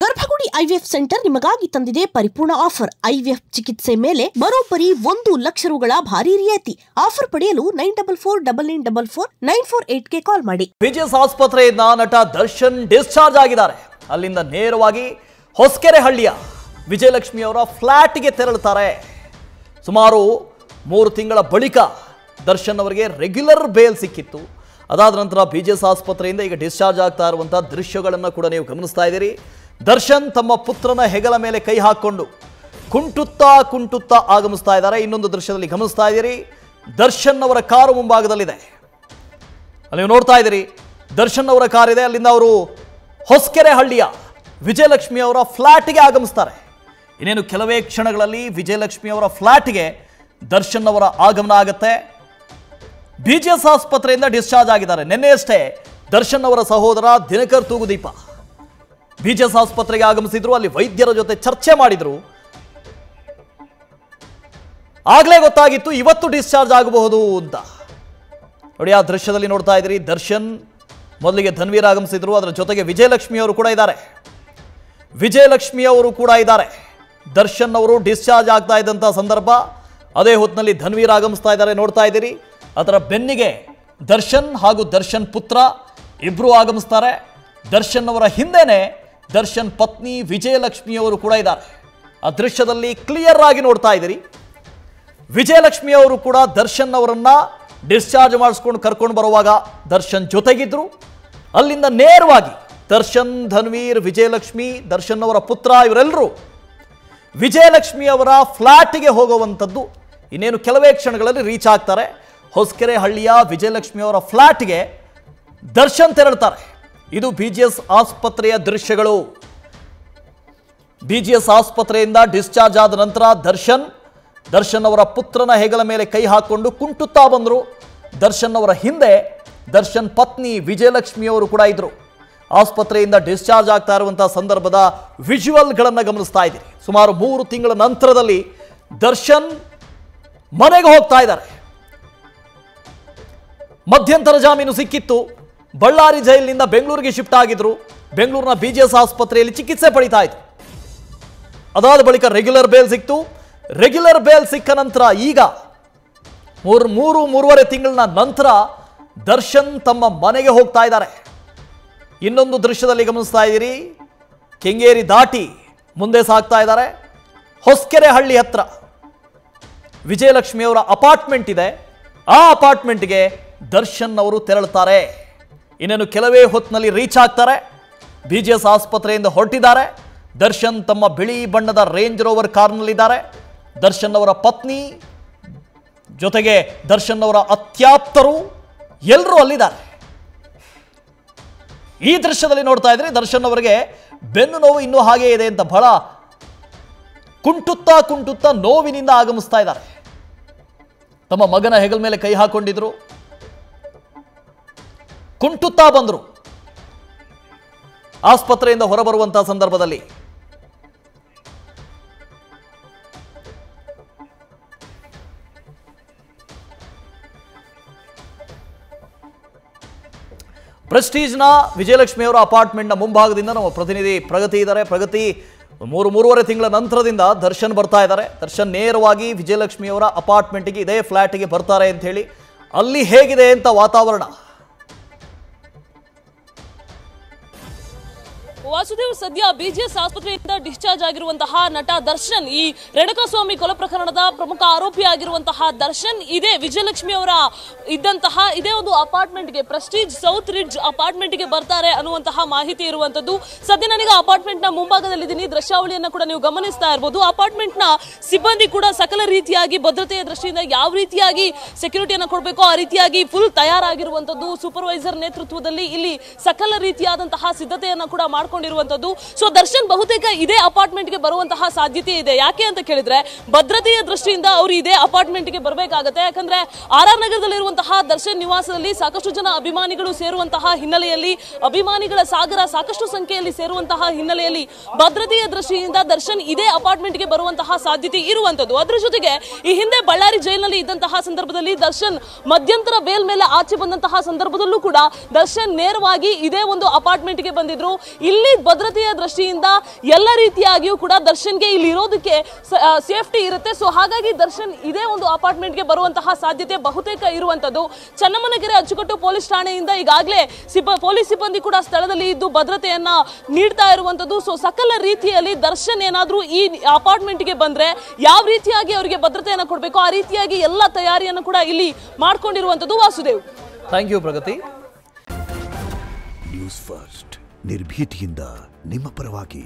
ಗರ್ಭಗುಡಿ IVF centre ನಿಮಗಾಗಿ ತಂದಿದೆ ಪರಿಪೂರ್ಣ ಆಫರ್. ಐವಿಎಫ್ ಚಿಕಿತ್ಸೆ ಮೇಲೆ ಬರೋಬ್ಬರಿ 1 ಲಕ್ಷ ರುಗಳ ಭಾರಿ ರಿಯಾಯಿತಿ. ಆಫರ್ ಪಡೆಯಲು 9449449448ಗೆ ಕಾಲ್ ಮಾಡಿ. ಬಿಜಿಎಸ್ ಆಸ್ಪತ್ರೆಯಿಂದ ನಟ ದರ್ಶನ್ ಡಿಸ್ಚಾರ್ಜ್ ಆಗಿದ್ದಾರೆ. ಅಲ್ಲಿಂದ ನೇರವಾಗಿ ಹೊಸಕೆರೆಹಳ್ಳಿಯ ವಿಜಯಲಕ್ಷ್ಮಿ ಅವರ ಫ್ಲಾಟ್ಗೆ ತೆರಳುತ್ತಾರೆ. ಸುಮಾರು 3 ತಿಂಗಳ ಬಳಿಕ ದರ್ಶನ್ ಅವರಿಗೆ ರೆಗ್ಯುಲರ್ ಬೇಲ್ ಸಿಕ್ಕಿತ್ತು. ಅದಾದ ನಂತರ ಬಿಜಿಎಸ್ ಆಸ್ಪತ್ರೆಯಿಂದ ಈಗ ಡಿಸ್ಚಾರ್ಜ್ ಆಗ್ತಾ ಇರುವಂತಹ ದೃಶ್ಯಗಳನ್ನು ಕೂಡ ನೀವು ಗಮನಿಸ್ತಾ ಇದ್ದೀರಿ. ದರ್ಶನ್ ತಮ್ಮ ಪುತ್ರನ ಹೆಗಲ ಮೇಲೆ ಕೈ ಹಾಕಿಕೊಂಡು ಕುಂಟುತ್ತಾ ಆಗಮಿಸ್ತಾ ಇದ್ದಾರೆ. ಇನ್ನೊಂದು ದೃಶ್ಯದಲ್ಲಿ ಗಮನಿಸ್ತಾ ಇದ್ದೀರಿ, ದರ್ಶನ್ ಅವರ ಕಾರು ಮುಂಭಾಗದಲ್ಲಿದೆ. ಅಲ್ಲಿ ನೋಡ್ತಾ ಇದ್ದೀರಿ, ದರ್ಶನ್ ಅವರ ಕಾರ್ ಇದೆ. ಅಲ್ಲಿಂದ ಅವರು ಹೊಸಕೆರೆಹಳ್ಳಿಯ ವಿಜಯಲಕ್ಷ್ಮಿ ಅವರ ಫ್ಲಾಟ್ಗೆ ಆಗಮಿಸ್ತಾರೆ. ಇನ್ನೇನು ಕೆಲವೇ ಕ್ಷಣಗಳಲ್ಲಿ ವಿಜಯಲಕ್ಷ್ಮಿ ಅವರ ಫ್ಲಾಟ್ಗೆ ದರ್ಶನ್ ಅವರ ಆಗಮನ ಆಗುತ್ತೆ. ಬಿಜಿಎಸ್ ಆಸ್ಪತ್ರೆಯಿಂದ ಡಿಸ್ಚಾರ್ಜ್ ಆಗಿದ್ದಾರೆ. ನಿನ್ನೆಯಷ್ಟೇ ದರ್ಶನ್ ಅವರ ಸಹೋದರ ದಿನಕರ್ ತೂಗುದೀಪ ಬಿಜಿಎಸ್ ಆಸ್ಪತ್ರೆಗೆ ಆಗಮಿಸಿದ್ರು. ಅಲ್ಲಿ ವೈದ್ಯರ ಜೊತೆ ಚರ್ಚೆ ಮಾಡಿದ್ರು. ಆಗ್ಲೇ ಗೊತ್ತಾಗಿತ್ತು ಇವತ್ತು ಡಿಸ್ಚಾರ್ಜ್ ಆಗಬಹುದು ಅಂತ. ನೋಡಿ, ಆ ದೃಶ್ಯದಲ್ಲಿ ನೋಡ್ತಾ ಇದ್ದೀರಿ, ದರ್ಶನ್ ಮೊದಲಿಗೆ ಧನ್ವೀರ್ ಆಗಮಿಸಿದ್ರು. ಅದರ ಜೊತೆಗೆ ವಿಜಯಲಕ್ಷ್ಮಿ ಅವರು ಕೂಡ ಇದ್ದಾರೆ. ದರ್ಶನ್ ಅವರು ಡಿಸ್ಚಾರ್ಜ್ ಆಗ್ತಾ ಇದ್ದಂಥ ಸಂದರ್ಭ, ಅದೇ ಹೊತ್ತಿನಲ್ಲಿ ಧನ್ವೀರ್ ಆಗಮಿಸ್ತಾ ಇದ್ದಾರೆ. ನೋಡ್ತಾ ಇದ್ದೀರಿ, ಅದರ ಬೆನ್ನಿಗೆ ದರ್ಶನ್ ಹಾಗೂ ದರ್ಶನ್ ಪುತ್ರ ಇಬ್ರು ಆಗಮಿಸ್ತಾರೆ. ದರ್ಶನ್ ಅವರ ಹಿಂದೆನೆ ದರ್ಶನ್ ಪತ್ನಿ ವಿಜಯಲಕ್ಷ್ಮಿ ಅವರು ಕೂಡ ಇದ್ದಾರೆ. ಆ ದೃಶ್ಯದಲ್ಲಿ ಕ್ಲಿಯರ್ ಆಗಿ ನೋಡ್ತಾ ಇದ್ದೀರಿ, ವಿಜಯಲಕ್ಷ್ಮಿ ಅವರು ಕೂಡ ದರ್ಶನ್ ಅವರನ್ನ ಡಿಸ್ಚಾರ್ಜ್ ಮಾಡಿಸ್ಕೊಂಡು ಕರ್ಕೊಂಡು ಬರುವಾಗ ದರ್ಶನ್ ಜೊತೆಗಿದ್ರು. ಅಲ್ಲಿಂದ ನೇರವಾಗಿ ದರ್ಶನ್, ಧನ್ವೀರ್, ವಿಜಯಲಕ್ಷ್ಮಿ, ದರ್ಶನ್ ಅವರ ಪುತ್ರ ಇವರೆಲ್ಲರೂ ವಿಜಯಲಕ್ಷ್ಮಿ ಅವರ ಫ್ಲಾಟ್ಗೆ ಹೋಗುವಂಥದ್ದು ಇನ್ನೇನು ಕೆಲವೇ ಕ್ಷಣಗಳಲ್ಲಿ ರೀಚ್ ಆಗ್ತಾರೆ. ಹೊಸಕೆರೆಹಳ್ಳಿಯ ವಿಜಯಲಕ್ಷ್ಮಿ ಅವರ ಫ್ಲಾಟ್ಗೆ ದರ್ಶನ್ ತೆರಳುತ್ತಾರೆ. ಇದು ಬಿಜಿಎಸ್ ಆಸ್ಪತ್ರೆಯ ದೃಶ್ಯಗಳು. ಬಿಜಿಎಸ್ ಆಸ್ಪತ್ರೆಯಿಂದ ಡಿಸ್ಚಾರ್ಜ್ ಆದ ನಂತರ ದರ್ಶನ್ ಅವರ ಪುತ್ರನ ಹೆಗಲ ಮೇಲೆ ಕೈ ಹಾಕಿಕೊಂಡು ಕುಂಟುತ್ತಾ ಬಂದರು. ದರ್ಶನ್ ಅವರ ಹಿಂದೆ ದರ್ಶನ್ ಪತ್ನಿ ವಿಜಯಲಕ್ಷ್ಮಿ ಅವರು ಕೂಡ ಇದ್ರು. ಆಸ್ಪತ್ರೆಯಿಂದ ಡಿಸ್ಚಾರ್ಜ್ ಆಗ್ತಾ ಇರುವಂತಹ ಸಂದರ್ಭದ ವಿಜುವಲ್ಗಳನ್ನು ಗಮನಿಸ್ತಾ ಇದ್ದೀರಿ. ಸುಮಾರು 3 ತಿಂಗಳ ನಂತರದಲ್ಲಿ ದರ್ಶನ್ ಮನೆಗೆ ಹೋಗ್ತಾ ಇದ್ದಾರೆ. ಮಧ್ಯಂತರ ಜಾಮೀನು ಸಿಕ್ಕಿತ್ತು. ಬಳ್ಳಾರಿ ಜೈಲಿನಿಂದ ಬೆಂಗಳೂರಿಗೆ ಶಿಫ್ಟ್ ಆಗಿದ್ರು. ಬೆಂಗಳೂರಿನ ಬಿಜಿಎಸ್ ಆಸ್ಪತ್ರೆಯಲ್ಲಿ ಚಿಕಿತ್ಸೆ ಪಡಿತಾ ಇದ್ರು. ಅದಾದ ಬಳಿಕ ರೆಗ್ಯುಲರ್ ಬೇಲ್ ಸಿಕ್ತು. ರೆಗ್ಯುಲರ್ ಬೇಲ್ ಸಿಕ್ಕ ನಂತರ ಈಗ 3.5 ತಿಂಗಳ ನಂತರ ದರ್ಶನ್ ತಮ್ಮ ಮನೆಗೆ ಹೋಗ್ತಾ ಇದ್ದಾರೆ. ಇನ್ನೊಂದು ದೃಶ್ಯದಲ್ಲಿ ಗಮನಿಸ್ತಾ ಇದ್ದೀರಿ, ಕೆಂಗೇರಿ ದಾಟಿ ಮುಂದೆ ಸಾಗ್ತಾ ಇದ್ದಾರೆ. ಹೊಸಕೆರೆಹಳ್ಳಿ ಹತ್ರ ವಿಜಯಲಕ್ಷ್ಮಿ ಅವರ ಅಪಾರ್ಟ್ಮೆಂಟ್ ಇದೆ. ಆ ಅಪಾರ್ಟ್ಮೆಂಟ್ಗೆ ದರ್ಶನ್ ಅವರು ತೆರಳುತ್ತಾರೆ. ಇನ್ನೇನು ಕೆಲವೇ ಹೊತ್ತಿನಲ್ಲಿ ರೀಚ್ ಆಗ್ತಾರೆ. ಬಿಜಿಎಸ್ ಆಸ್ಪತ್ರೆಯಿಂದ ಹೊರಟಿದ್ದಾರೆ. ದರ್ಶನ್ ತಮ್ಮ ಬಿಳಿ ಬಣ್ಣದ ರೇಂಜ್ ರೋವರ್ ಕಾರ್ನಲ್ಲಿದ್ದಾರೆ. ದರ್ಶನ್ ಅವರ ಪತ್ನಿ ಜೊತೆಗೆ ದರ್ಶನ್ ಅವರ ಅತ್ಯಾಪ್ತರು ಎಲ್ಲರೂ ಅಲ್ಲಿದ್ದಾರೆ. ಈ ದೃಶ್ಯದಲ್ಲಿ ನೋಡ್ತಾ ಇದ್ರೆ ದರ್ಶನ್ ಅವರಿಗೆ ಬೆನ್ನು ನೋವು ಇನ್ನೂ ಹಾಗೆ ಇದೆ ಅಂತ ಬಹಳ ಕುಂಟುತ್ತಾ ನೋವಿನಿಂದ ಆಗಮಿಸ್ತಾ ಇದ್ದಾರೆ. ತಮ್ಮ ಮಗನ ಹೆಗಲ ಮೇಲೆ ಕೈ ಹಾಕೊಂಡಿದ್ರು, ಕುಂಟುತ್ತಾ ಬಂದರು. ಆಸ್ಪತ್ರೆಯಿಂದ ಹೊರಬರುವಂತಹ ಸಂದರ್ಭದಲ್ಲಿ ಪ್ರೆಸ್ಟೀಜ್ನ ವಿಜಯಲಕ್ಷ್ಮಿ ಅವರ ಅಪಾರ್ಟ್ಮೆಂಟ್ನ ಮುಂಭಾಗದಿಂದ ನಮ್ಮ ಪ್ರತಿನಿಧಿ ಪ್ರಗತಿ ಇದ್ದಾರೆ. ಪ್ರಗತಿ, 3.5 ತಿಂಗಳ ನಂತರದಿಂದ ದರ್ಶನ್ ಬರ್ತಾ ಇದ್ದಾರೆ. ದರ್ಶನ್ ನೇರವಾಗಿ ವಿಜಯಲಕ್ಷ್ಮಿ ಅವರ ಅಪಾರ್ಟ್ಮೆಂಟ್ಗೆ, ಇದೇ ಫ್ಲಾಟ್ಗೆ ಬರ್ತಾರೆ ಅಂತ ಹೇಳಿ, ಅಲ್ಲಿ ಹೇಗಿದೆ ಅಂತ ವಾತಾವರಣ? ವಾಸುದೇವ್, ಸದ್ಯ ಬಿಜಿಎಸ್ ಆಸ್ಪತ್ರೆಯಿಂದ ಡಿಸ್ಚಾರ್ಜ್ ಆಗಿರುವಂತಹ ನಟ ದರ್ಶನ್, ಈ ರೇಣುಕಾಸ್ವಾಮಿ ಕೊಲೆ ಪ್ರಕರಣದ ಪ್ರಮುಖ ಆರೋಪಿಯಾಗಿರುವಂತಹ ದರ್ಶನ್ ಇದೇ ವಿಜಯಲಕ್ಷ್ಮಿ ಅವರ ಇದ್ದಂತಹ ಇದೇ ಒಂದು ಅಪಾರ್ಟ್ಮೆಂಟ್ಗೆ, ಪ್ರೆಸ್ಟೀಜ್ ಸೌತ್ ರಿಡ್ಜ್ ಅಪಾರ್ಟ್ಮೆಂಟ್ಗೆ ಬರ್ತಾರೆ ಅನ್ನುವಂತಹ ಮಾಹಿತಿ ಇರುವಂತದ್ದು. ಸದ್ಯ ನನಗೆ ಅಪಾರ್ಟ್ಮೆಂಟ್ ನ ಮುಂಭಾಗದಲ್ಲಿದ್ದೀನಿ. ದೃಶ್ಯಾವಳಿಯನ್ನ ಕೂಡ ನೀವು ಗಮನಿಸ್ತಾ ಇರಬಹುದು. ಅಪಾರ್ಟ್ಮೆಂಟ್ ನ ಸಿಬ್ಬಂದಿ ಕೂಡ ಸಕಲ ರೀತಿಯಾಗಿ ಭದ್ರತೆಯ ದೃಷ್ಟಿಯಿಂದ ಯಾವ ರೀತಿಯಾಗಿ ಸೆಕ್ಯೂರಿಟಿಯನ್ನು ಕೊಡಬೇಕೋ ಆ ರೀತಿಯಾಗಿ ಫುಲ್ ತಯಾರಾಗಿರುವಂತದ್ದು. ಸೂಪರ್ವೈಸರ್ ನೇತೃತ್ವದಲ್ಲಿ ಇಲ್ಲಿ ಸಕಲ ರೀತಿಯಾದಂತಹ ಸಿದ್ಧತೆಯನ್ನ ಕೂಡ ಮಾಡಿಕೊಂಡಿರುವಂತದ್ದು. ಸೊ ದರ್ಶನ್ ಬಹುತೇಕ ಇದೇ ಅಪಾರ್ಟ್ಮೆಂಟ್ ಗೆ ಬರುವಂತಹ ಸಾಧ್ಯತೆ ಇದೆ. ಯಾಕೆ ಅಂತ ಕೇಳಿದ್ರೆ ಭದ್ರತೆಯ ದೃಷ್ಟಿಯಿಂದ ಅವರು ಇದೇ ಅಪಾರ್ಟ್ಮೆಂಟ್ ಗೆ ಬರಬೇಕಾಗುತ್ತೆ. ಯಾಕಂದ್ರೆ ಆರ್ ನಗರದಲ್ಲಿರುವಂತಹ ದರ್ಶನ್ ನಿವಾಸದಲ್ಲಿ ಸಾಕಷ್ಟು ಜನ ಅಭಿಮಾನಿಗಳು ಸೇರುವಂತಹ ಹಿನ್ನೆಲೆಯಲ್ಲಿ, ಅಭಿಮಾನಿಗಳ ಸಾಗರ ಸಾಕಷ್ಟು ಸಂಖ್ಯೆಯಲ್ಲಿ ಸೇರುವಂತಹ ಹಿನ್ನೆಲೆಯಲ್ಲಿ ಭದ್ರತೆಯ ದೃಷ್ಟಿಯಿಂದ ದರ್ಶನ್ ಇದೇ ಅಪಾರ್ಟ್ಮೆಂಟ್ ಗೆ ಬರುವಂತಹ ಸಾಧ್ಯತೆ ಇರುವಂತದ್ದು. ಅದರ ಜೊತೆಗೆ ಈ ಹಿಂದೆ ಬಳ್ಳಾರಿ ಜೈಲಿನಲ್ಲಿ ಇದ್ದಂತಹ ಸಂದರ್ಭದಲ್ಲಿ ದರ್ಶನ್ ಮಧ್ಯಂತರ ಬೇಲ್ ಮೇಲೆ ಆಚೆ ಬಂದಂತಹ ಸಂದರ್ಭದಲ್ಲೂ ಕೂಡ ದರ್ಶನ್ ನೇರವಾಗಿ ಇದೇ ಒಂದು ಅಪಾರ್ಟ್ಮೆಂಟ್ ಗೆ ಬಂದಿದ್ರು. ಇಲ್ಲಿ ಇಲ್ಲಿ ಭದ್ರತೆಯ ದೃಷ್ಟಿಯಿಂದ ಎಲ್ಲ ರೀತಿಯಾಗಿಯೂ ಕೂಡ ದರ್ಶನ್ಗೆ ಇಲ್ಲಿ ಇರೋದಕ್ಕೆ ಸೇಫ್ಟಿ ಇರುತ್ತೆ. ಸೊ ಹಾಗಾಗಿ ದರ್ಶನ್ ಇದೇ ಒಂದು ಅಪಾರ್ಟ್ಮೆಂಟ್ಗೆ ಬರುವಂತಹ ಸಾಧ್ಯತೆ ಬಹುತೇಕ ಇರುವಂತದ್ದು. ಚನ್ನಮ್ಮನಗೆರೆ ಅಚ್ಚುಕಟ್ಟು ಪೊಲೀಸ್ ಠಾಣೆಯಿಂದ ಈಗಾಗಲೇ ಪೊಲೀಸ್ ಸಿಬ್ಬಂದಿ ಕೂಡ ಸ್ಥಳದಲ್ಲಿ ಇದ್ದು ಭದ್ರತೆಯನ್ನ ನೀಡ್ತಾ ಇರುವಂತದ್ದು. ಸೊ ಸಕಲ ರೀತಿಯಲ್ಲಿ ದರ್ಶನ್ ಏನಾದ್ರೂ ಈ ಅಪಾರ್ಟ್ಮೆಂಟ್ಗೆ ಬಂದ್ರೆ ಯಾವ ರೀತಿಯಾಗಿ ಅವರಿಗೆ ಭದ್ರತೆಯನ್ನು ಕೊಡಬೇಕು ಆ ರೀತಿಯಾಗಿ ಎಲ್ಲ ತಯಾರಿಯನ್ನು ಕೂಡ ಇಲ್ಲಿ ಮಾಡ್ಕೊಂಡಿರುವಂತದ್ದು. Vasudev, thank you Pragati. News first ನಿರ್ಭೀತಿಯಿಂದ ನಿಮ್ಮ ಪರವಾಗಿ.